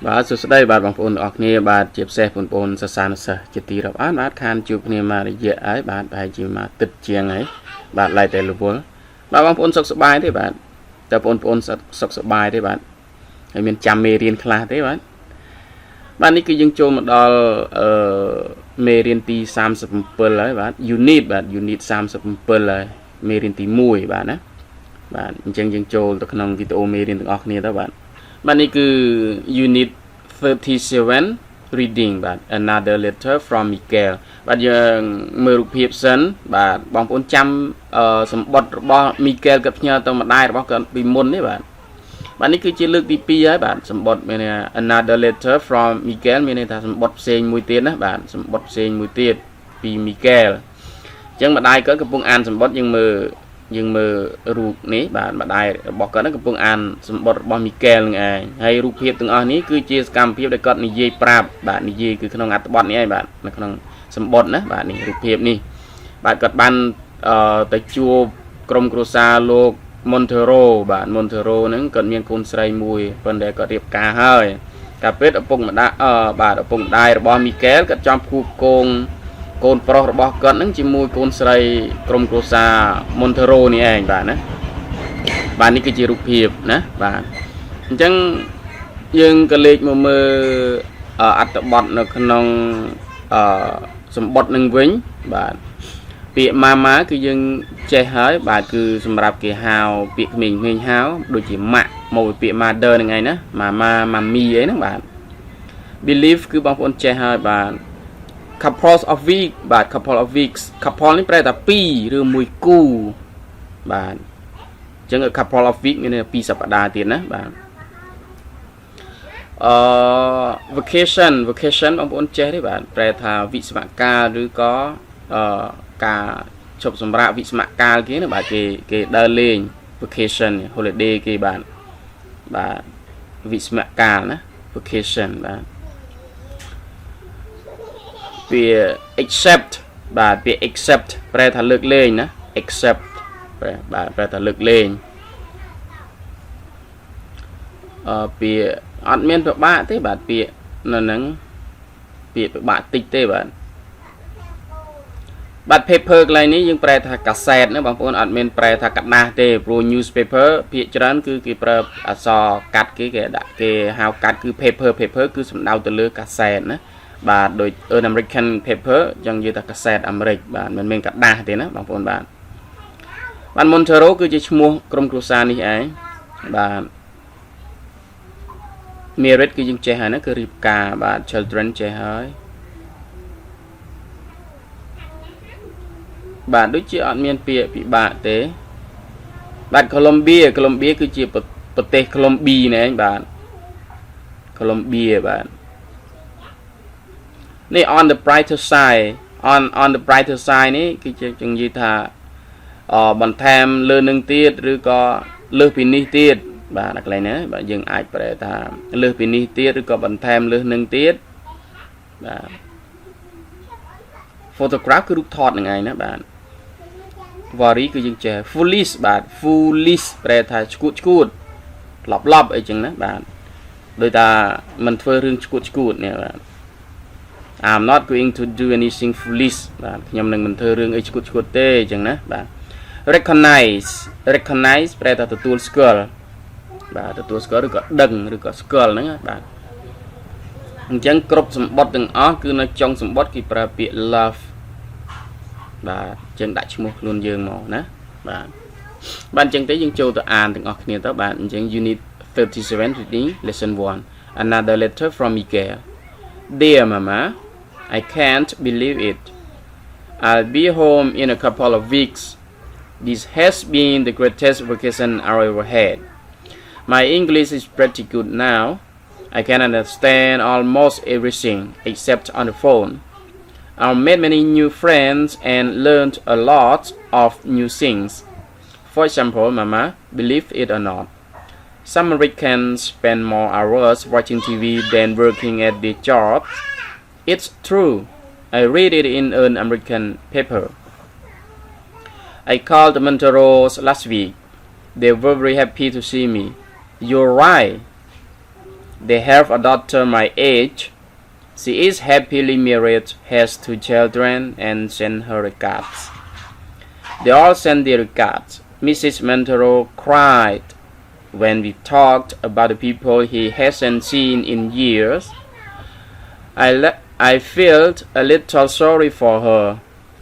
បាទសួស្តីបាទបងប្អូនទាំងអស់គ្នាបាទជាពិសេសបងប្អូនសិស្សានុសិស្សជាទីរាប់អានបាទខានជួបគ្នាមករយៈហើយបាទប្រហែលជាមកទឹកជាងហើយបាទឡៃតែរវល់បាទបងប្អូនសុខសប្បាយទេបាទតើបងប្អូនសុខសប្បាយទេបាទហើយមានចាំមេរៀនខ្លះទេបាទបាទនេះគឺយើងចូលមកដល់មេរៀនទី37ហើយបាទ unit បាទ unit 37ហើយមេរៀនទី1បាទណាបាទអញ្ចឹងយើងចូលទៅក្នុងវីដេអូមេរៀនទាំងអស់គ្នាទៅបាទបាទនេះគឺ unit 37 reading បាទ another letter from Miguel បាទយើងមើលរូបភាពសិនបាទបងប្អូនចាំសម្បត្តិរបស់ Miguel គាត់ផ្ញើទៅម្ដាយរបស់គាត់ពីមុននេះបាទបាទនេះគឺជាលើកទី2ហើយបាទសម្បត្តិមាន another letter from Miguel មានន័យថាសម្បត្តិផ្សេងមួយទៀតណាបាទសម្បត្តិផ្សេងមួយទៀតពី Miguel អញ្ចឹងម្ដាយគាត់កំពុងអានសម្បត្តិយើងមើលរូបនេះបាទម្ដាយរបស់គាត់កំពុងអានសម្បត្តិរបស់ Miguel នឹងឯងហើយរូបភាពទាំងអស់នេះគឺជាសកម្មភាពដែលគាត់និយាយប្រាប់បាទនិយាយគឺក្នុងអត្ថបទនេះឯងបាទនៅក្នុងសម្បត្តិណាបាទនេះរូបភាពនេះបាទគាត់បានទៅជួបក្រុមគ្រួសារលោក Montero បាទ Montero ហ្នឹងគាត់មានកូនស្រីមួយប៉ុន្តែគាត់រៀបការហើយកាលពេលឪពុកម្ដាយបាទឪពុកម្ដាយរបស់ Miguel គាត់ចង់ផ្គូផ្គងកូនប្រុសរបស់គាត់ហ្នឹងជាមួយកូនស្រីក្រុមគ្រួសារ Montero នេះឯងបាទណាបាទនេះគឺជារូបភាពណាបាទអញ្ចឹងយើងក៏លេខមកមើលអត្ថបទនៅក្នុងសម្បត្តិនឹងវិញបាទពាក្យម៉ាម៉ាគឺយើងចេះហើយបាទគឺសម្រាប់គេហៅពាក្យក្មេងៗហៅដូចជាម៉ាក់មកពីពាក្យ mother ហ្នឹងឯងណាម៉ាម៉ាម៉ាមីអីហ្នឹងបាទ believe គឺបងប្អូនចេះហើយបាទ couple of week បាទ couple of weeks couple នេះប្រែថា2ឬមួយគូបាទអញ្ចឹង couple of week មានន័យថា2សប្តាហ៍ទៀតណាបាទvacation បងប្អូនចេះទេបាទប្រែថាវិស្សមកាលឬក៏ការជប់សម្រាប់វិស្សមកាលគេណាបាទគេដើរលេង vacation holiday គេបាទវិស្សមកាលណា vacation បាទពាក្យ accept បាទពាក្យ accept ប្រែថាលើកលែងណា accept ប្រែថាលើកលែងពាក្យអត់មានពិបាកទេបាទពាក្យនៅហ្នឹងពាក្យពិបាកតិចទេបាទpaper កន្លែងនេះយើងប្រែថាកាសែតណាបងប្អូនអត់មានប្រែថាกระดาษទេព្រោះ newspaper ភាគច្រើនគឺគេប្រើអក្សរកាត់គេដាក់គេហៅកាត់គឺ paper គឺសំដៅទៅលើកាសែតណាបាទដូច American paper ចឹងនិយាយថាកាសែតអាមេរិកបាទមិនមែនកระดาษទេណាបងប្អូនបាទ Montero គឺជាឈ្មោះក្រុមគ្រួសារនេះឯងបាទ marriage គឺយើងចេះហើយណាគឺរៀបការបាទ children ចេះហើយបាទដូចជាអត់មានពាក្យពិបាកទេបាទ Colombia គឺជាប្រទេស Colombia នេះឯងបាទ Colombia បាទនេះ on the brighter side on the brighter side នេះគឺជានិយាយថាបន្ថែមលើនឹងទៀតឬក៏លើសពីនេះទៀតបាទកន្លែងណាបាទយើងអាចប្រែថាលើសពីនេះទៀតឬក៏បន្ថែមលើសនឹងទៀតបាទ photograph គឺរូបថតនឹងឯងណាបាទ worry គឺយើងចេះ foolish បាទ foolish ប្រែថាឆ្កួតឡប់អីចឹងណាបាទដោយថាមិនធ្វើរឿងឆ្កួតនេះបាទ I'm not going to do anything foolish បាទខ្ញុំនឹងមិនធ្វើរឿងអីឆ្កួតទេអញ្ចឹងណាបាទ recognize ប្រែថាទទួលស្គាល់បាទទទួលស្គាល់ឬក៏ដឹងឬក៏ស្គាល់ហ្នឹងបាទអញ្ចឹងគ្រប់សម្បត្តិទាំងអស់គឺនៅចុងសម្បត្តិគេប្រើពាក្យ love បាទអញ្ចឹងដាក់ឈ្មោះខ្លួនយើងមកណាបាទអញ្ចឹងទៅយើងចូលទៅអានទាំងអស់គ្នាទៅបាទអញ្ចឹង unit 37 reading lesson 1 another letter from Miguel Dear Mama I can't believe it I'll be home in a couple of weeks This has been the greatest vacation I ever had My English is pretty good now I can understand almost everything except on the phone I've made many new friends and learned a lot of new things. For example, Mama, believe it or not, some Americans spend more hours watching TV than working at their job. It's true. I read it in an American paper. I called the Monteros last week. They were very happy to see me. You're right. they have a daughter my age. She is happily married, has 2 children, and send her regards. They all send their regards. Mrs. Montero cried when we talked about the people he hasn't seen in years. I felt a little sorry for her.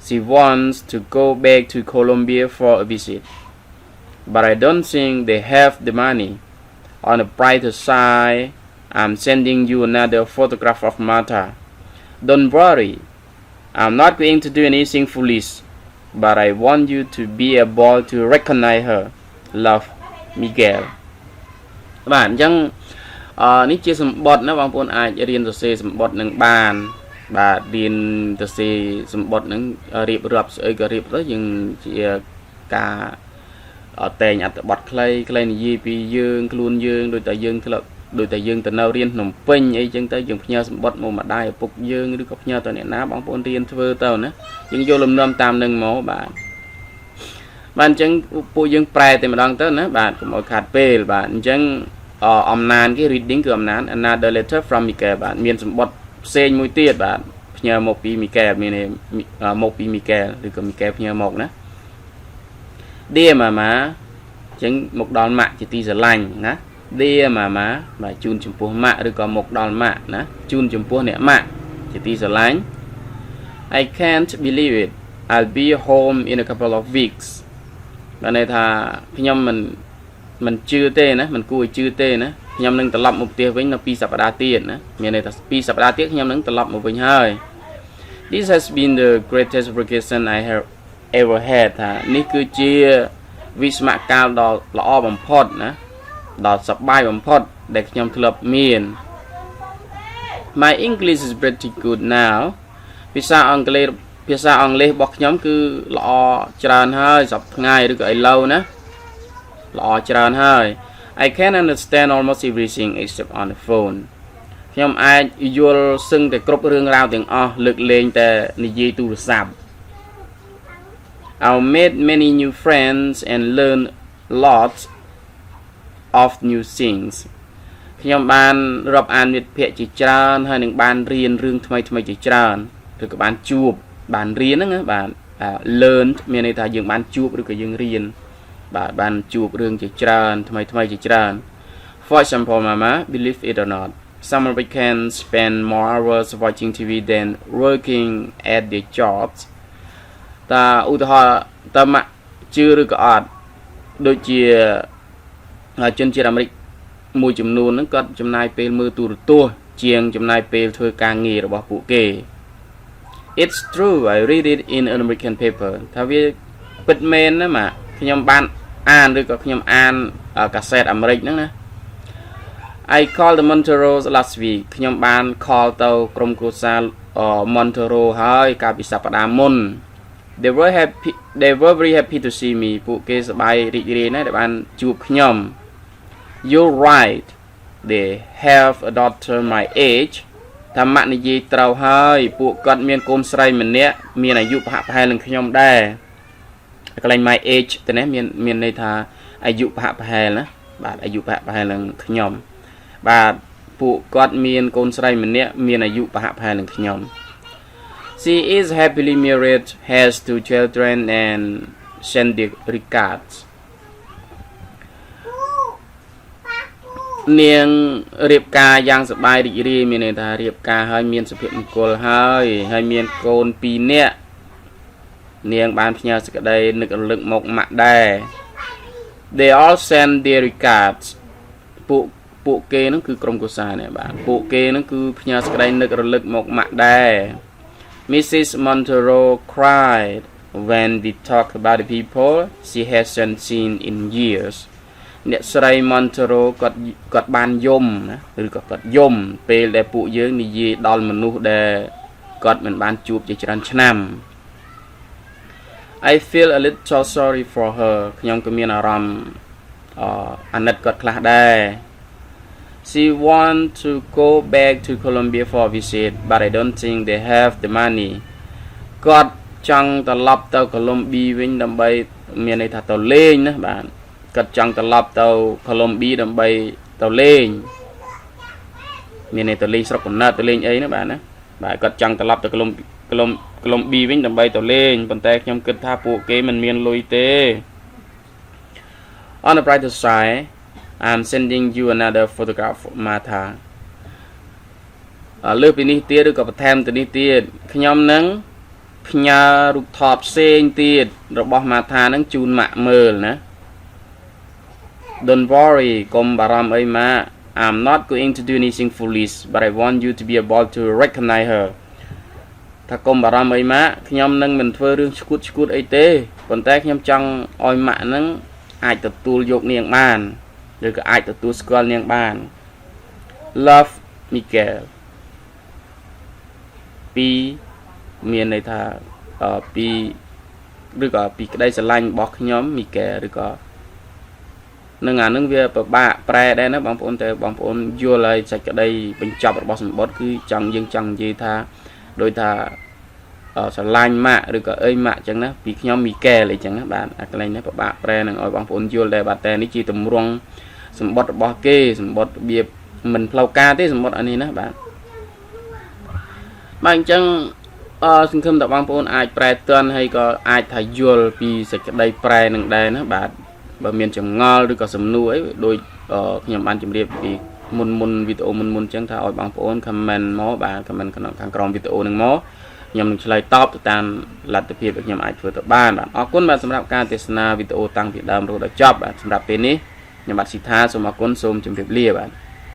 She wants to go back to Colombia for a visit. But I don't think they have the money. On the brighter side, I'm sending you another photograph of Martha. Don't worry. I'm not going to do anything foolish. But I want you to be able to recognize her. Love, Miguel. បាទអញ្ចឹងនេះជាសម្បត្តិណាបងប្អូនអាចរៀនសរសេរសម្បត្តិនឹងបានបាទរៀនសរសេរសម្បត្តិនឹងរៀបរាប់ស្អីក៏រៀបទៅយើងជាការតែងអត្ថបទខ្លីៗនិយាយពីយើងខ្លួនយើងដូចតែយើងធ្លាប់ដូចតែយើងទៅនៅរៀនភ្នំពេញអីចឹងទៅយើងផ្ញើសម្បត្តិមកម្ដាយឪពុកយើងឬក៏ផ្ញើទៅអ្នកណាបងប្អូនរៀនធ្វើទៅណាយើងយកលំនាំតាមនឹងមកបាទបាទអញ្ចឹងពួកយើងប្រែតែម្ដងទៅណាបាទកុំឲ្យខាតពេលបាទអញ្ចឹងអំណានគេ reading គឺអំណាន another letter from Miguel បាទមានសម្បត្តិផ្សេងមួយទៀតបាទផ្ញើមកពី Miguel មានមកពី Miguel ឬក៏ Miguel ផ្ញើមកណា Dear Mama អញ្ចឹងមកដល់ម៉ាក់ជាទីស្រឡាញ់ណា Dear Mama បាទជូនចំពោះម៉ាក់ឬក៏មកដល់ម៉ាក់ណាជូនចំពោះអ្នកម៉ាក់ជាទីស្រឡាញ់ I can't believe it I'll be home in a couple of weeks បានន័យថាខ្ញុំមិនជឿទេណាមិនគួរឲ្យជឿទេណាខ្ញុំនឹងត្រឡប់មកផ្ទះវិញនៅ2សប្តាហ៍ទៀតណាមានន័យថា2សប្តាហ៍ទៀតខ្ញុំនឹងត្រឡប់មកវិញហើយ This has been the greatest vacation I have ever had ថានេះគឺជាវិស្មកាលដ៏ល្អបំផុតណាដ៏សប្បាយបំផុតដែលខ្ញុំធ្លាប់មាន My English is pretty good now ភាសាអង់គ្លេសរបស់ខ្ញុំគឺល្អច្រើនហើយសប្តាហ៍ថ្ងៃឬក៏ឥឡូវណាល្អច្រើនហើយ I can understand almost everything except on the phone ខ្ញុំអាចយល់សឹងតែគ្រប់រឿងរ៉ាវទាំងអស់លើកលែងតែនិយាយទូរស័ព្ទ I made many new friends and learned lots of new things ខ្ញុំបានរាប់អានមិត្តភ័ក្តិជាច្រើនហើយនឹងបានរៀនរឿងថ្មីៗជាច្រើនឬក៏បានជួបបានរៀនហ្នឹងណាបាទ learn មានន័យថាយើងបានជួបឬក៏យើងរៀនបាទបានជួបរឿងជាច្រើនថ្មីជាច្រើន For example Mama believe it or not some Americans spend more hours watching TV than working at their jobs តើឧទាហរណ៍តើម៉ាក់ជឿឬក៏អត់ដូចជាជនជាតិអាមេរិកមួយចំនួនហ្នឹងគាត់ចំណាយពេលមើលទូរទស្សន៍ជាងចំណាយពេលធ្វើការងាររបស់ពួកគេ It's true I read it in an American paper ថាវាពិតមែនណាម៉ាក់ខ្ញុំបានអានឬក៏ខ្ញុំអានកាសែតអាមេរិកហ្នឹងណា I called the Monteros last week ខ្ញុំបាន call ទៅក្រុមគ្រួសារ Montero ហើយកាលពីសប្តាហ៍មុន They were very happy to see me ពួកគេសប្បាយរីករាយណាស់ដែលបានជួបខ្ញុំ You're right they have a daughter my age ថាម៉ាក់និយាយត្រូវហើយពួកគាត់មានកូនស្រីម្នាក់មានអាយុប្រហាក់ប្រហែលនឹងខ្ញុំដែរកន្លែង my age ទៅនេះមានន័យថាអាយុប្រហាក់ប្រហែលណាបាទអាយុប្រហាក់ប្រហែលនឹងខ្ញុំបាទពួកគាត់មានកូនស្រីម្នាក់មានអាយុប្រហាក់ប្រហែលនឹងខ្ញុំ She is happily married has 2 children and send their regards នាងរៀបការយ៉ាងសប្បាយរីករាយមានន័យថារៀបការហើយមានសុភមង្គលហើយមានកូន2នាក់នាងបានផ្ញើសេចក្តីនឹករលឹកមកម៉ាក់ដែរ They all send their regards ពួកគេហ្នឹងគឺក្រុមគ្រួសារនេះបាទពួកគេហ្នឹងគឺផ្ញើសេចក្តីនឹករលឹកមកម៉ាក់ដែរ Mrs. Montero cried when we talked about the people she hasn't seen in years អ្នកស្រី Montero គាត់បានយំណាឬក៏គាត់យំពេលដែលពួកយើងនិយាយដល់មនុស្សដែលគាត់មិនបានជួបជាច្រើនឆ្នាំ I feel a little sorry for her ខ្ញុំក៏មានអារម្មណ៍អាណិតគាត់ខ្លះដែរ She want to go back to Colombia for a visit but I don't think they have the money គាត់ចង់ត្រឡប់ទៅកូឡុំប៊ីវិញដើម្បីមានន័យថាទៅលេងណាបាទគាត់ចង់ត្រឡប់ទៅកូឡុំប៊ីដើម្បីទៅលេង មានតែលេងស្រុកកំណើតទៅលេងអីណាបាទណាបាទគាត់ចង់ត្រឡប់ទៅក្លុំ B វិញដើម្បីទៅលេងប៉ុន្តែខ្ញុំគិតថាពួកគេមិនមានលុយទេ On the brighter side I'm sending you another photograph of Martha លើពីនេះទៀតឬក៏បន្ថែមទៅនេះទៀតខ្ញុំនឹងផ្ញើរូបថតផ្សេងទៀតរបស់ Martha នឹងជូនម៉ាក់មើលណា Don't worry កុំបារម្ភអីម៉ាក់ I'm not going to do anything foolish but I want you to be able to recognize her ថាកុំបារម្ភអីម៉ាក់ខ្ញុំនឹងមិនធ្វើរឿងឈួតអីទេប៉ុន្តែខ្ញុំចង់ឲ្យម៉ាក់នឹងអាចទទួលយកនាងបានឬក៏អាចទទួលស្គាល់នាងបាន Love Miguel ពីមានន័យថាពីឬក៏ពីក្តីស្រឡាញ់របស់ខ្ញុំ Miguel ឬក៏នឹងអានឹងវាពិបាកប្រែដែរណាបងប្អូនតែបងប្អូនយល់ហើយសេចក្តីបញ្ចប់របស់សម្បត្តិគឺយើងចង់និយាយថាដោយថាស្រឡាញ់ម៉ាក់ឬក៏អីម៉ាក់អញ្ចឹងណាពីខ្ញុំ Miguel អីចឹងណាបាទអាកន្លែងនេះពិបាកប្រែនឹងឲ្យបងប្អូនយល់ដែរបាទតែនេះជាទម្រង់សម្បត្តិរបស់គេសម្បត្តិរបៀបមិនផ្លូវការទេសម្បត្តិអានេះណាបាទអញ្ចឹងសង្ឃឹមថាបងប្អូនអាចប្រែទាន់ហើយក៏អាចថាយល់ពីសេចក្តីប្រែនឹងដែរណាបាទបើមានចម្ងល់ឬក៏សំណួរអីដូចខ្ញុំបានជម្រាបពីមុនវីដេអូមុនអញ្ចឹងថាឲ្យបងប្អូន comment មកបាទ comment ក្នុងខាងក្រោមវីដេអូនឹងមកខ្ញុំនឹងឆ្លើយតបទៅតាមលទ្ធភាពដែលខ្ញុំអាចធ្វើទៅបានបាទអរគុណបាទសម្រាប់ការទេសនាវីដេអូតាំងពីដើមរហូតដល់ចប់បាទសម្រាប់ពេលនេះខ្ញុំបាទ Sitha សូមអរគុណសូមជម្រាបលាបាទ